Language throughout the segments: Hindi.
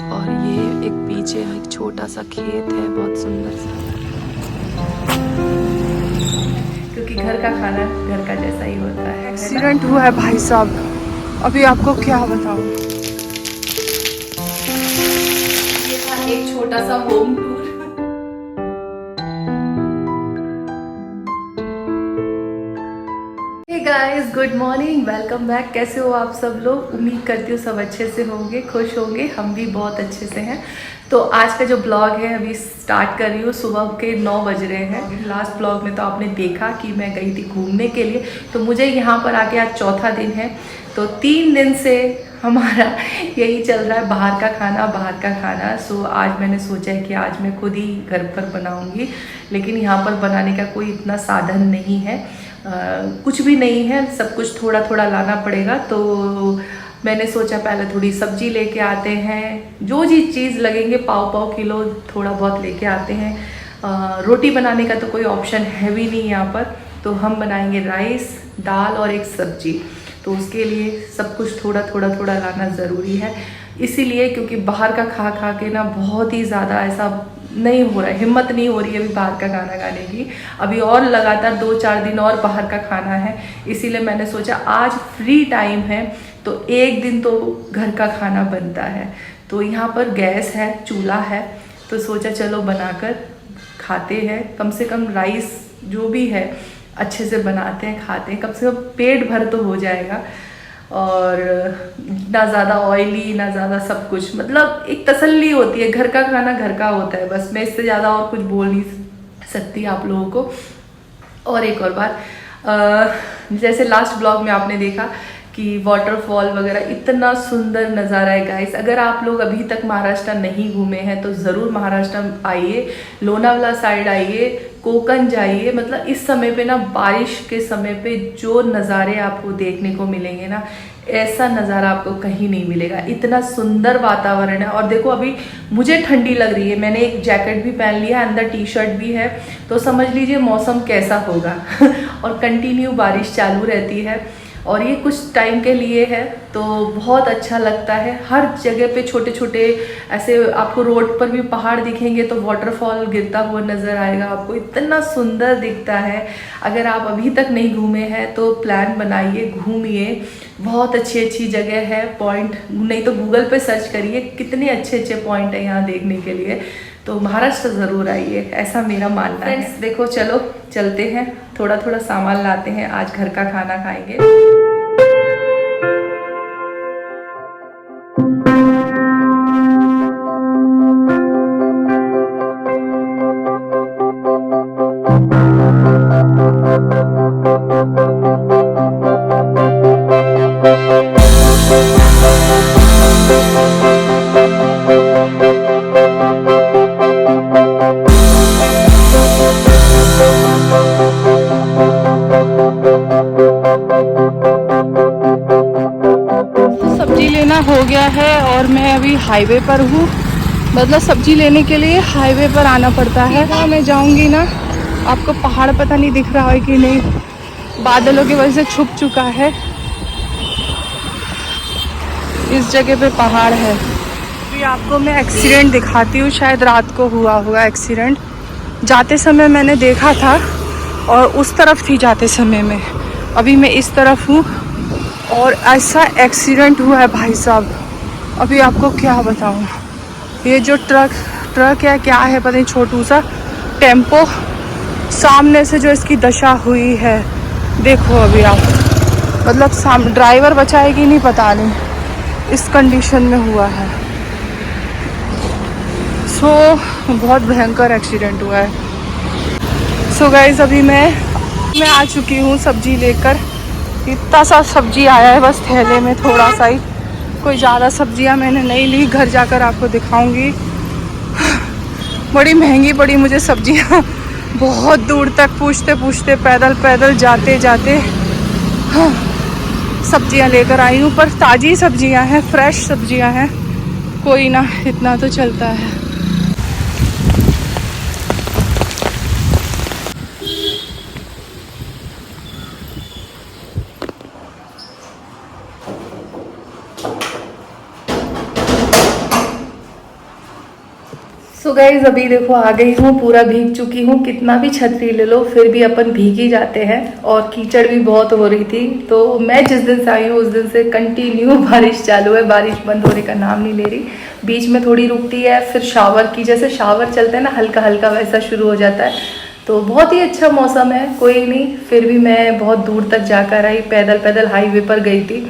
और ये एक पीछे एक छोटा सा खेत है, बहुत सुंदर सा, क्योंकि घर का खाना घर का जैसा ही होता है। एक्सीडेंट हुआ है भाई साहब, अभी आपको क्या बताऊं। ये था एक छोटा सा home tour. Hey guys, good morning, welcome back. कैसे हो आप सब लोग? उम्मीद करती हूँ सब अच्छे से होंगे, खुश होंगे। हम भी बहुत अच्छे से हैं। तो आज का जो ब्लॉग है अभी स्टार्ट कर रही हूँ। सुबह के 9 बज रहे हैं। लास्ट ब्लॉग में तो आपने देखा कि मैं गई थी घूमने के लिए। तो मुझे यहाँ पर आके आज चौथा दिन है। तो 3 दिन से हमारा यही चल रहा है, बाहर का खाना, बाहर का खाना। सो आज मैंने सोचा है कि आज मैं खुद ही घर पर बनाऊंगी, लेकिन यहाँ पर बनाने का कोई इतना साधन नहीं है। कुछ भी नहीं है, सब कुछ थोड़ा थोड़ा लाना पड़ेगा। तो मैंने सोचा पहले थोड़ी सब्जी लेके आते हैं, जो चीज़ लगेंगे पाव किलो थोड़ा बहुत लेके आते हैं। रोटी बनाने का तो कोई ऑप्शन है भी नहीं यहाँ पर। तो हम बनाएंगे राइस, दाल और एक सब्जी। तो उसके लिए सब कुछ थोड़ा थोड़ा लाना ज़रूरी है, इसीलिए क्योंकि बाहर का खा खा के ना बहुत ही ज़्यादा ऐसा नहीं हो रहा है, हिम्मत नहीं हो रही है अभी बाहर का खाना खाने की। अभी और लगातार 2-4 दिन और बाहर का खाना है, इसीलिए मैंने सोचा आज फ्री टाइम है तो एक दिन तो घर का खाना बनता है। तो यहाँ पर गैस है, चूल्हा है, तो सोचा चलो बनाकर खाते हैं। कम से कम राइस जो भी है अच्छे से बनाते हैं, खाते हैं, कम से कम पेट भर तो हो जाएगा। और ना ज़्यादा ऑयली ना ज़्यादा सब कुछ, मतलब एक तसल्ली होती है। घर का खाना घर का होता है, बस मैं इससे ज़्यादा और कुछ बोल नहीं सकती आप लोगों को। और एक और बात, जैसे लास्ट ब्लॉग में आपने देखा कि वाटरफॉल वगैरह इतना सुंदर नज़ारा है गाइस। अगर आप लोग अभी तक महाराष्ट्र नहीं घूमे हैं तो ज़रूर महाराष्ट्र आइए, लोनावला साइड आइए, कोकण जाइए। मतलब इस समय पे ना, बारिश के समय पे जो नज़ारे आपको देखने को मिलेंगे ना, ऐसा नज़ारा आपको कहीं नहीं मिलेगा। इतना सुंदर वातावरण है। और देखो अभी मुझे ठंडी लग रही है, मैंने एक जैकेट भी पहन लिया है, अंदर टी शर्ट भी है। तो समझ लीजिए मौसम कैसा होगा। और कंटिन्यू बारिश चालू रहती है और ये कुछ टाइम के लिए है, तो बहुत अच्छा लगता है। हर जगह पे छोटे छोटे ऐसे आपको रोड पर भी पहाड़ दिखेंगे, तो वाटरफॉल गिरता हुआ नज़र आएगा आपको, इतना सुंदर दिखता है। अगर आप अभी तक नहीं घूमे हैं तो प्लान बनाइए, घूमिए। बहुत अच्छी अच्छी जगह है, पॉइंट नहीं तो गूगल पे सर्च करिए, कितने अच्छे अच्छे पॉइंट है यहाँ देखने के लिए। तो महाराष्ट्र ज़रूर आइए, ऐसा मेरा मानना है। फ्रेंड्स देखो, चलो चलते हैं, थोड़ा थोड़ा सामान लाते हैं, आज घर का खाना खाएंगे। हो गया है और मैं अभी हाईवे पर हूँ। मतलब सब्जी लेने के लिए हाईवे पर आना पड़ता है। हाँ, मैं जाऊँगी ना, आपको पहाड़ पता नहीं दिख रहा है कि नहीं, बादलों की वजह से छुप चुका है। इस जगह पे पहाड़ है। अभी आपको मैं एक्सीडेंट दिखाती हूँ, शायद रात को हुआ होगा एक्सीडेंट। जाते समय मैंने देखा था और उस तरफ थी जाते समय में, अभी मैं इस तरफ हूँ और ऐसा एक्सीडेंट हुआ है भाई साहब, अभी आपको क्या बताऊँ। ये जो ट्रक है क्या है पता नहीं, छोटू सा टेम्पो, सामने से जो इसकी दशा हुई है देखो अभी आप। मतलब ड्राइवर बचा है कि नहीं पता नहीं, इस कंडीशन में हुआ है। सो बहुत भयंकर एक्सीडेंट हुआ है। सो गाइस अभी मैं आ चुकी हूँ सब्जी लेकर। इतना सा सब्जी आया है बस थैले में, थोड़ा सा ही, कोई ज़्यादा सब्जियां मैंने नहीं ली। घर जाकर आपको दिखाऊंगी। बड़ी महंगी पड़ी मुझे सब्जियां, बहुत दूर तक पूछते पूछते पैदल जाते जाते सब्जियां लेकर आई हूँ। पर ताज़ी सब्जियां हैं, फ्रेश सब्जियां हैं, कोई ना, इतना तो चलता है। सो गाइज अभी देखो आ गई हूँ, पूरा भीग चुकी हूँ। कितना भी छतरी ले लो फिर भी अपन भीग ही जाते हैं, और कीचड़ भी बहुत हो रही थी। तो मैं जिस दिन से आई हूँ उस दिन से कंटिन्यू बारिश चालू है, बारिश बंद होने का नाम नहीं ले रही। बीच में थोड़ी रुकती है, फिर शावर की जैसे शावर चलते हैं ना हल्का हल्का, वैसा शुरू हो जाता है। तो बहुत ही अच्छा मौसम है, कोई नहीं। फिर भी मैं बहुत दूर तक जाकर आई, पैदल पैदल हाईवे पर गई थी,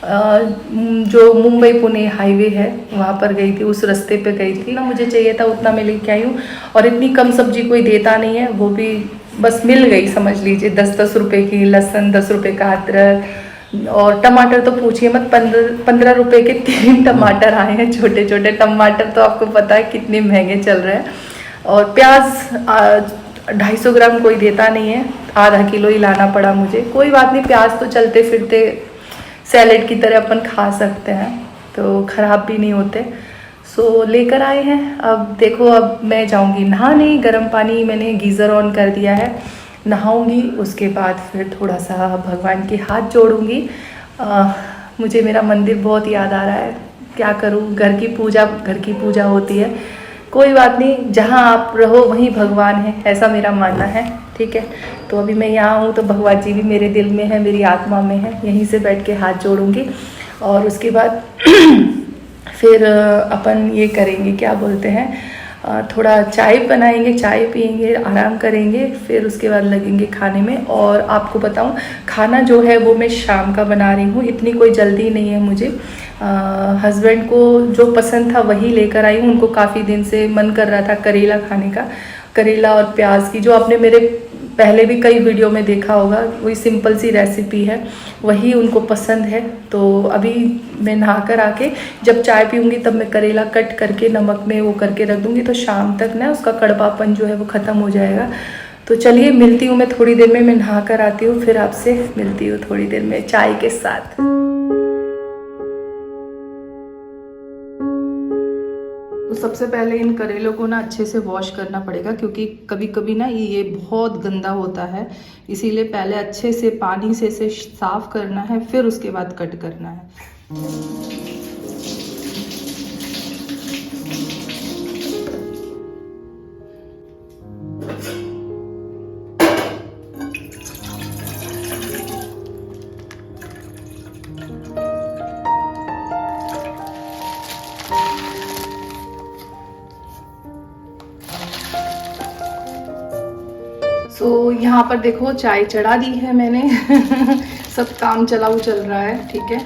जो मुंबई पुणे हाईवे है वहाँ पर गई थी, उस रास्ते पे गई थी ना। मुझे चाहिए था उतना मैं लेके आई हूँ, और इतनी कम सब्जी कोई देता नहीं है, वो भी बस मिल गई समझ लीजिए। 10-10 रुपये की लहसुन, 10 रुपये का अदरक, और टमाटर तो पूछिए मत, 15 रुपये के 3 टमाटर आए हैं, छोटे छोटे टमाटर। तो आपको पता है कितने महंगे चल रहे हैं। और प्याज 250 ग्राम कोई देता नहीं है, आधा किलो ही लाना पड़ा मुझे। कोई बात नहीं, प्याज तो चलते फिरते सैलेड की तरह अपन खा सकते हैं, तो ख़राब भी नहीं होते। सो लेकर आए हैं। अब देखो, अब मैं जाऊंगी नहाने। गर्म पानी मैंने गीज़र ऑन कर दिया है, नहाऊंगी। उसके बाद फिर थोड़ा सा भगवान के हाथ जोड़ूंगी। मुझे मेरा मंदिर बहुत याद आ रहा है, क्या करूं, घर की पूजा होती है। कोई बात नहीं, जहाँ आप रहो वहीं भगवान है, ऐसा मेरा मानना है, ठीक है। तो अभी मैं यहाँ हूँ तो भगवान जी भी मेरे दिल में है, मेरी आत्मा में है। यहीं से बैठ के हाथ जोड़ूंगी, और उसके बाद फिर अपन ये करेंगे, क्या बोलते हैं, थोड़ा चाय बनाएंगे, चाय पियेंगे, आराम करेंगे। फिर उसके बाद लगेंगे खाने में। और आपको बताऊं, खाना जो है वो मैं शाम का बना रही हूँ, इतनी कोई जल्दी नहीं है मुझे। हस्बैंड को जो पसंद था वही लेकर आई हूँ। उनको काफ़ी दिन से मन कर रहा था करेला खाने का, करेला और प्याज की, जो आपने मेरे पहले भी कई वीडियो में देखा होगा, वही सिंपल सी रेसिपी है, वही उनको पसंद है। तो अभी मैं नहाकर आके जब चाय पीऊँगी तब मैं करेला कट करके नमक में वो करके रख दूँगी, तो शाम तक ना उसका कड़वापन जो है वो ख़त्म हो जाएगा। तो चलिए मिलती हूँ मैं थोड़ी देर में, मैं नहा कर आती हूँ, फिर आपसे मिलती हूँ थोड़ी देर में चाय के साथ। तो सबसे पहले इन करेलों को ना अच्छे से वॉश करना पड़ेगा, क्योंकि कभी कभी ना ये बहुत गंदा होता है, इसीलिए पहले अच्छे से पानी से इसे साफ करना है, फिर उसके बाद कट करना है। तो यहाँ पर देखो चाय चढ़ा दी है मैंने सब काम चलाऊ चल रहा है, ठीक है।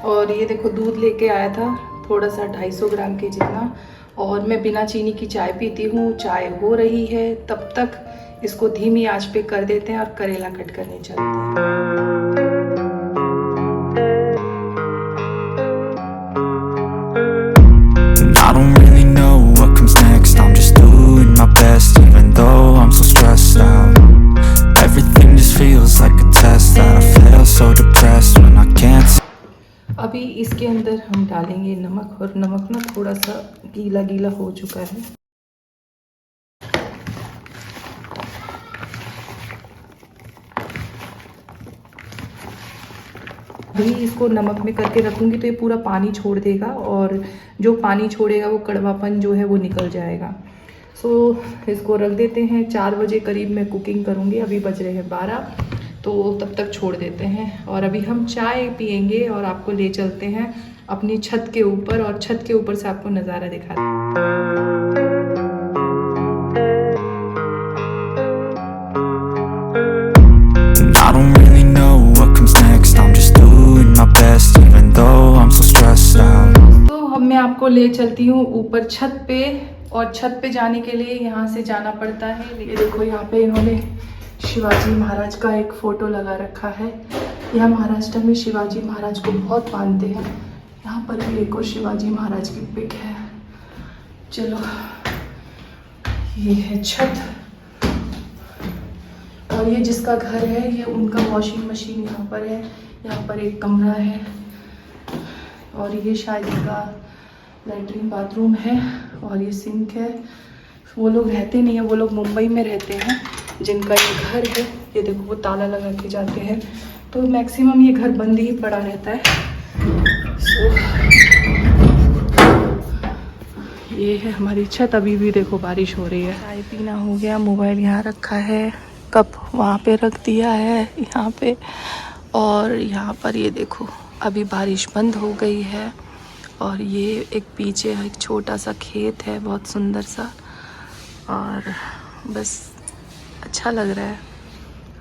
और ये देखो दूध लेके आया था थोड़ा सा, 250 ग्राम के जितना, और मैं बिना चीनी की चाय पीती हूँ। चाय हो रही है, तब तक इसको धीमी आंच पे कर देते हैं और करेला कट करने चलते हैं। अभी इसके अंदर हम डालेंगे नमक, और नमक ना थोड़ा सा गीला गीला हो चुका है। अभी इसको नमक में करके रखूंगी तो ये पूरा पानी छोड़ देगा, और जो पानी छोड़ेगा वो कड़वापन जो है वो निकल जाएगा। सो इसको रख देते हैं। 4 बजे करीब मैं कुकिंग करूँगी, अभी बज रहे हैं 12, तो तब तक छोड़ देते हैं। और अभी हम चाय पियेंगे और आपको ले चलते हैं अपनी छत के ऊपर, और छत के ऊपर से आपको नज़ारा दिखाते हैं। तो मैं आपको ले चलती हूँ ऊपर छत पे, और छत पे जाने के लिए यहाँ से जाना पड़ता है। ये देखो यहाँ पे इन्होंने शिवाजी महाराज का एक फ़ोटो लगा रखा है। यहाँ महाराष्ट्र में शिवाजी महाराज को बहुत मानते हैं। यहाँ पर भी एक और शिवाजी महाराज की पिक है। चलो, ये है छत, और ये जिसका घर है ये उनका वॉशिंग मशीन यहाँ पर है। यहाँ पर एक कमरा है, और ये शायद इनका लैट्रिन बाथरूम है, और ये सिंक है। वो लोग रहते नहीं है, वो लोग मुंबई में रहते हैं जिनका ये घर है। ये देखो वो ताला लगा के जाते हैं, तो मैक्सिमम ये घर बंद ही पड़ा रहता है। सो ये है हमारी छत। अभी भी देखो बारिश हो रही है। चाय पीना हो गया, मोबाइल यहाँ रखा है, कप वहाँ पे रख दिया है यहाँ पे। और यहाँ पर ये देखो अभी बारिश बंद हो गई है। और ये एक पीछे एक छोटा सा खेत है, बहुत सुंदर सा। और बस अच्छा लग रहा है।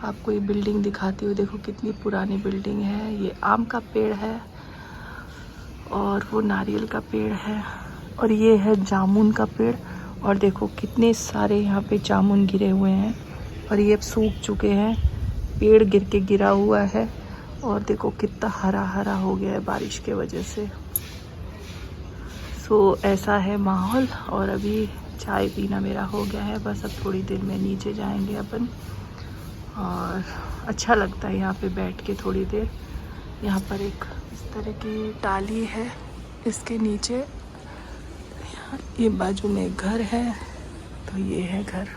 आपको ये बिल्डिंग दिखाती हूँ, देखो कितनी पुरानी बिल्डिंग है। ये आम का पेड़ है और वो नारियल का पेड़ है और ये है जामुन का पेड़। और देखो कितने सारे यहाँ पे जामुन गिरे हुए हैं और ये अब सूख चुके हैं, पेड़ गिर के गिरा हुआ है। और देखो कितना हरा हरा हो गया है बारिश के वजह से। सो ऐसा है माहौल। और अभी चाय पीना मेरा हो गया है, बस अब थोड़ी देर में नीचे जाएंगे अपन। और अच्छा लगता है यहाँ पे बैठ के थोड़ी देर। यहाँ पर एक इस तरह की टाली है, इसके नीचे ये बाजू में घर है, तो ये है घर।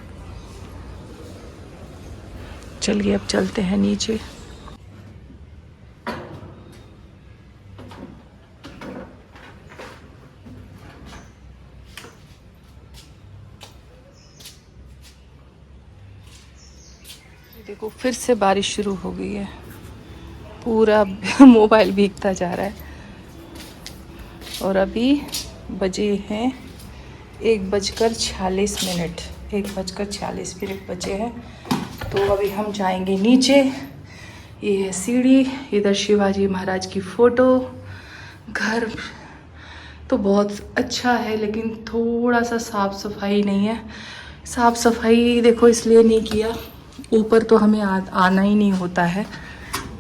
चलिए अब चलते हैं नीचे। देखो फिर से बारिश शुरू हो गई है, पूरा मोबाइल भीगता जा रहा है। और अभी बजे हैं 1:46। 1:46 बजे हैं। तो अभी हम जाएंगे नीचे। ये है सीढ़ी, इधर शिवाजी महाराज की फ़ोटो। घर तो बहुत अच्छा है लेकिन थोड़ा सा साफ़ सफाई नहीं है। साफ़ सफाई देखो इसलिए नहीं किया, ऊपर तो हमें आना ही नहीं होता है,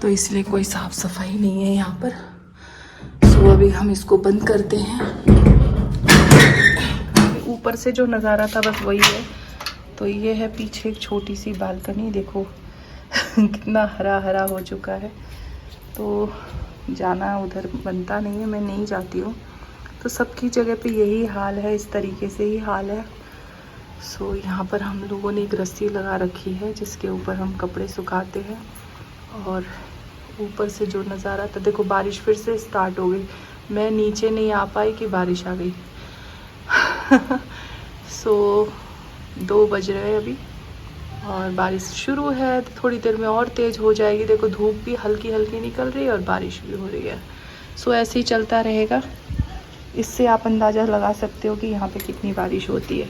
तो इसलिए कोई साफ़ सफाई नहीं है यहाँ पर। सो अभी हम इसको बंद करते हैं। ऊपर से जो नज़ारा था बस वही है। तो ये है पीछे एक छोटी सी बालकनी, देखो कितना हरा हरा हो चुका है। तो जाना उधर बनता नहीं है, मैं नहीं जाती हूँ। तो सबकी जगह पे यही हाल है, इस तरीके से ही हाल है। सो यहाँ पर हम लोगों ने एक रस्सी लगा रखी है जिसके ऊपर हम कपड़े सुखाते हैं। और ऊपर से जो नज़ारा था, देखो बारिश फिर से स्टार्ट हो गई। मैं नीचे नहीं आ पाई कि बारिश आ गई। सो 2 बज रहे हैं अभी और बारिश शुरू है। थोड़ी देर में और तेज़ हो जाएगी। देखो धूप भी हल्की हल्की निकल रही है और बारिश भी हो रही है। सो ऐसे ही चलता रहेगा। इससे आप अंदाज़ा लगा सकते हो कि यहाँ पे कितनी बारिश होती है।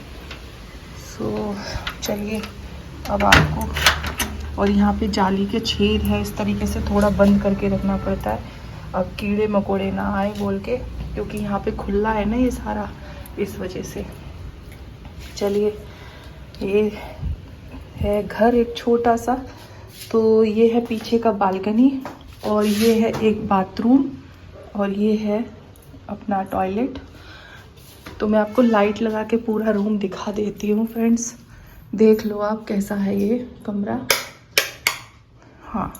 सो चलिए अब आपको, और यहाँ पे जाली के छेद है, इस तरीके से थोड़ा बंद करके रखना पड़ता है, अब कीड़े मकोड़े ना आए बोल के, क्योंकि यहाँ पे खुला है ना ये सारा, इस वजह से। चलिए ये है घर एक छोटा सा। तो ये है पीछे का बालकनी और ये है एक बाथरूम और ये है अपना टॉयलेट। तो मैं आपको लाइट लगा के पूरा रूम दिखा देती हूँ फ्रेंड्स, देख लो आप कैसा है ये कमरा। हाँ,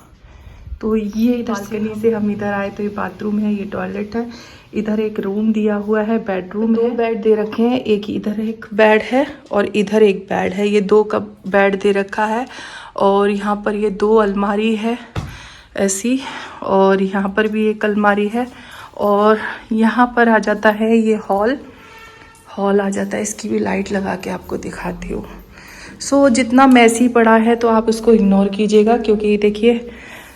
तो ये बालकनी से हम इधर आए तो ये बाथरूम है, ये टॉयलेट है। इधर एक रूम दिया हुआ है, बेडरूम है। 2 बेड दे रखे हैं, एक इधर एक बेड है और इधर एक बेड है। ये 2 का बेड दे रखा है। और यहाँ पर ये 2 अलमारी है ऐसी, और यहाँ पर भी एक अलमारी है। और यहाँ पर आ जाता है ये हॉल आ जाता है। इसकी भी लाइट लगा के आपको दिखाती हूँ। सो जितना मैसी पड़ा है तो आप उसको इग्नोर कीजिएगा, क्योंकि देखिए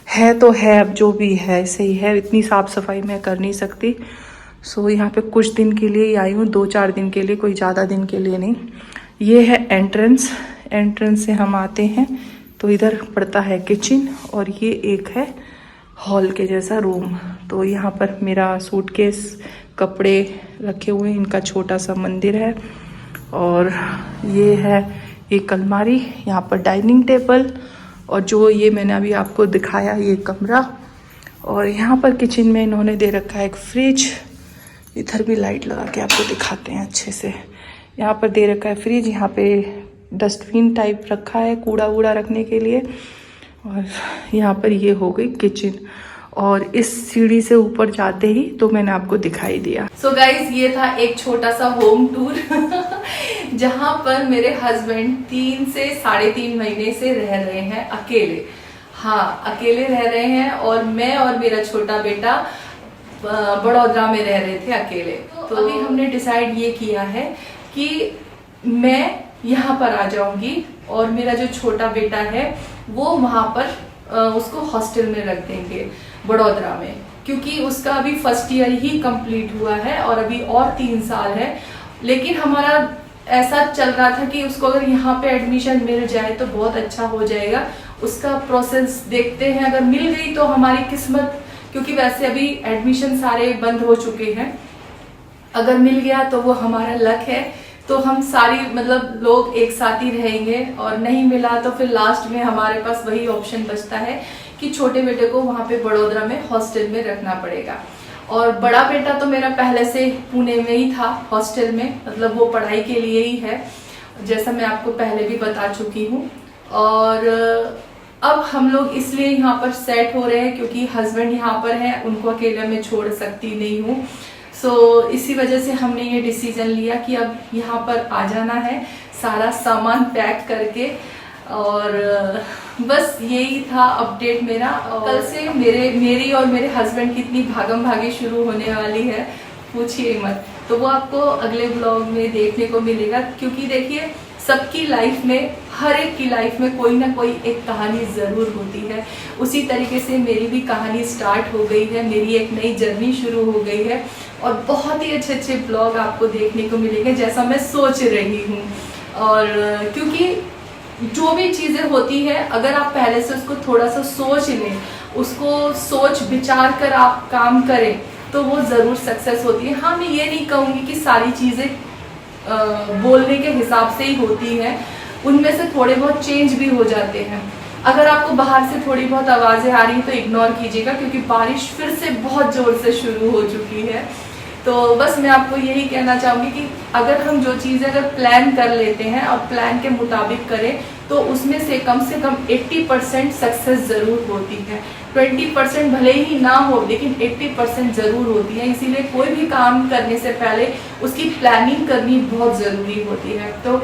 है तो है, अब जो भी है सही है, इतनी साफ़ सफाई मैं कर नहीं सकती। सो यहाँ पे कुछ दिन के लिए ही आई हूँ, 2-4 दिन के लिए, कोई ज़्यादा दिन के लिए नहीं। ये है एंट्रेंस से हम आते हैं तो इधर पड़ता है किचन और ये एक है हॉल के जैसा रूम। तो यहाँ पर मेरा सूटकेस, कपड़े रखे हुए हैं, इनका छोटा सा मंदिर है। और ये है एक अलमारी, यहाँ पर डाइनिंग टेबल, और जो ये मैंने अभी आपको दिखाया ये कमरा। और यहाँ पर किचन में इन्होंने दे रखा है एक फ्रिज। इधर भी लाइट लगा के आपको दिखाते हैं अच्छे से। यहाँ पर दे रखा है फ्रिज, यहाँ पे डस्टबिन टाइप रखा है कूड़ा वूड़ा रखने के लिए। और यहाँ पर ये हो गई किचन। और इस सीढ़ी से ऊपर जाते ही तो मैंने आपको दिखाई दिया। सो गाइज ये था एक छोटा सा होम टूर जहाँ पर मेरे हस्बैंड 3 से 3.5 महीने से रह रहे हैं अकेले। हाँ, अकेले रह रहे हैं। और मैं और मेरा छोटा बेटा बड़ौदा में रह रहे थे अकेले। तो तो अभी हमने डिसाइड ये किया है कि मैं यहाँ पर आ जाऊंगी और मेरा जो छोटा बेटा है वो वहाँ पर उसको हॉस्टल में रख देंगे बड़ौदा में, क्योंकि उसका अभी फर्स्ट ईयर ही कंप्लीट हुआ है और अभी और 3 साल है। लेकिन हमारा ऐसा चल रहा था कि उसको अगर यहाँ पे एडमिशन मिल जाए तो बहुत अच्छा हो जाएगा। उसका प्रोसेस देखते हैं, अगर मिल गई तो हमारी किस्मत, क्योंकि वैसे अभी एडमिशन सारे बंद हो चुके हैं। अगर मिल गया तो वो हमारा लक है, तो हम सारी मतलब लोग एक साथ ही रहेंगे, और नहीं मिला तो फिर लास्ट में हमारे पास वही ऑप्शन बचता है कि छोटे बेटे को वहाँ पे बड़ौदा में हॉस्टल में रखना पड़ेगा। और बड़ा बेटा तो मेरा पहले से पुणे में ही था हॉस्टल में, मतलब वो पढ़ाई के लिए ही है, जैसा मैं आपको पहले भी बता चुकी हूँ। और अब हम लोग इसलिए यहाँ पर सेट हो रहे हैं क्योंकि हस्बैंड यहाँ पर है, उनको अकेले मैं छोड़ सकती नहीं हूँ। सो इसी वजह से हमने ये डिसीजन लिया कि अब यहाँ पर आ जाना है सारा सामान पैक करके। और बस यही था अपडेट मेरा। कल से मेरी और मेरे हस्बैंड की इतनी भागम भागी शुरू होने वाली है, पूछिए मत। तो वो आपको अगले ब्लॉग में देखने को मिलेगा, क्योंकि देखिए सबकी लाइफ में, हर एक की लाइफ में कोई ना कोई एक कहानी ज़रूर होती है। उसी तरीके से मेरी भी कहानी स्टार्ट हो गई है, मेरी एक नई जर्नी शुरू हो गई है और बहुत ही अच्छे अच्छे ब्लॉग आपको देखने को मिलेंगे जैसा मैं सोच रही हूँ। और क्योंकि जो भी चीज़ें होती है, अगर आप पहले से उसको थोड़ा सा सोच लें, उसको सोच विचार कर आप काम करें तो वो ज़रूर सक्सेस होती है। हाँ, मैं ये नहीं कहूँगी कि सारी चीज़ें बोलने के हिसाब से ही होती हैं, उनमें से थोड़े बहुत चेंज भी हो जाते हैं। अगर आपको बाहर से थोड़ी बहुत आवाज़ें आ रही हैं तो इग्नोर कीजिएगा, क्योंकि बारिश फिर से बहुत ज़ोर से शुरू हो चुकी है। तो बस मैं आपको यही कहना चाहूँगी कि अगर हम जो चीज़ें अगर प्लान कर लेते हैं और प्लान के मुताबिक करें तो उसमें से कम 80% सक्सेस ज़रूर होती है। 20% भले ही ना हो, लेकिन 80% ज़रूर होती है। इसीलिए कोई भी काम करने से पहले उसकी प्लानिंग करनी बहुत ज़रूरी होती है। तो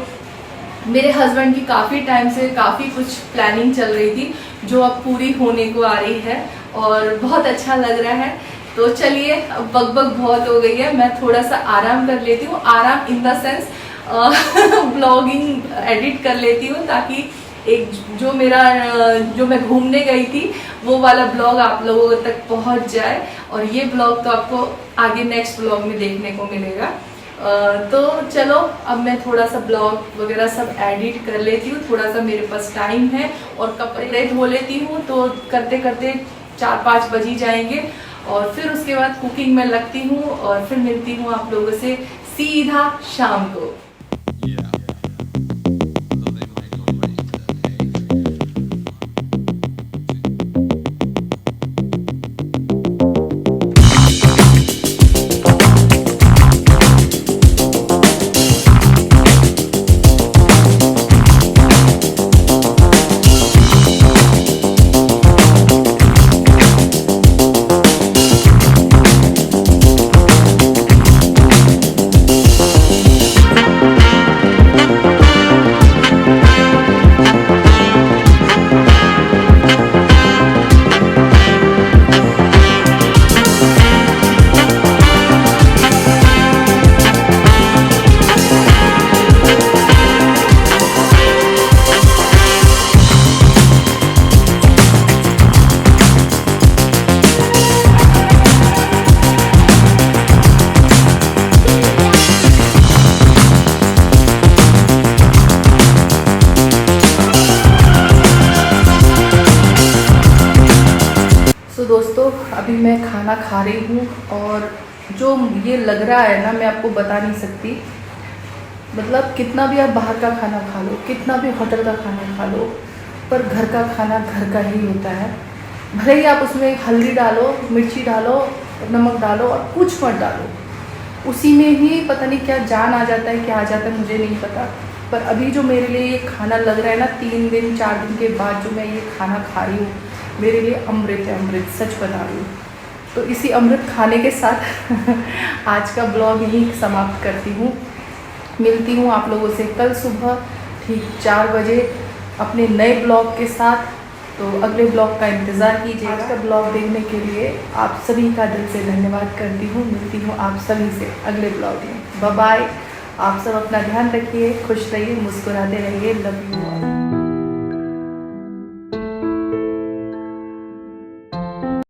मेरे हस्बैंड की काफ़ी टाइम से काफ़ी कुछ प्लानिंग चल रही थी जो अब पूरी होने को आ रही है और बहुत अच्छा लग रहा है। तो चलिए, अब बकबक बहुत हो गई है, मैं थोड़ा सा आराम कर लेती हूँ। आराम in the sense blogging edit कर लेती हूँ, ताकि एक जो मैं घूमने गई थी वो वाला ब्लॉग आप लोगों तक पहुँच जाए। और ये ब्लॉग तो आपको आगे नेक्स्ट ब्लॉग में देखने को मिलेगा। तो चलो, अब मैं थोड़ा सा ब्लॉग वगैरह सब एडिट कर लेती हूँ। थोड़ा सा मेरे पास टाइम है और कपड़े धो लेती हूँ, तो करते करते 4-5 बज ही जाएंगे। और फिर उसके बाद कुकिंग में लगती हूँ और फिर मिलती हूँ आप लोगों से सीधा शाम को। दोस्तों, अभी मैं खाना खा रही हूँ और जो ये लग रहा है ना, मैं आपको बता नहीं सकती। मतलब कितना भी आप बाहर का खाना खा लो, कितना भी होटल का खाना खा लो, पर घर का खाना घर का ही होता है। भले ही आप उसमें हल्दी डालो, मिर्ची डालो, नमक डालो और कुछ मत डालो, उसी में ही पता नहीं क्या जान आ जाता है, क्या आ जाता है मुझे नहीं पता। पर अभी जो मेरे लिए ये खाना लग रहा है ना, 3 दिन 4 दिन के बाद जो मैं ये खाना खा रही हूँ, मेरे लिए अमृत है, अमृत, सच बता रही हूँ। तो इसी अमृत खाने के साथ आज का ब्लॉग यहीं समाप्त करती हूँ। मिलती हूँ आप लोगों से कल सुबह ठीक 4 बजे अपने नए ब्लॉग के साथ। तो अगले ब्लॉग का इंतज़ार कीजिए। आज का ब्लॉग देखने के लिए आप सभी का दिल से धन्यवाद करती हूँ। मिलती हूँ आप सभी से अगले ब्लॉग में। Bye bye. आप सब अपना ध्यान रखिए, खुश रहिए, मुस्कुराते रहिए। Love you all.